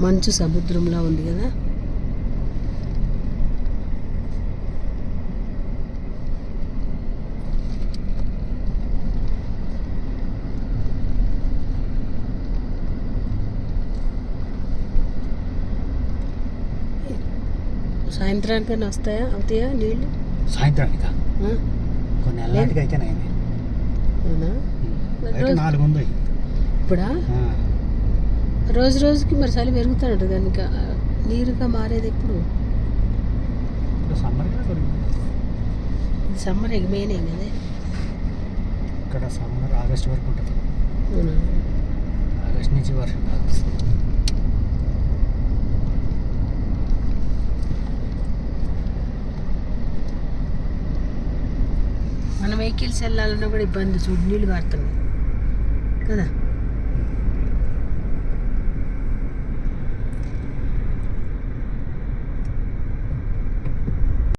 మంచు సముద్రంలా ఉంది కదా. సాయంత్రానికైనా అవుతాయా నీళ్ళు? సాయంత్రానికా కొన్ని అలాంటికి అయితే అవునా? 4 ఉంది ఇప్పుడా? రోజు రోజుకి మరి చలి పెరుగుతాడు కానీ ఇంకా నీరుగా మారేది ఎప్పుడు? సమ్మర్ ఇది సమ్మర్ మేనే కదా ఇక్కడ. సమ్మర్ ఆగస్ట్ వరకు ఉంటుంది. అవునా? ఆగస్ట్ నుంచి వర్షం. మన వెహికల్స్ వెళ్ళాలన్నా కూడా ఇబ్బంది. చూడు నీళ్ళు కారుతున్నాయి కదా.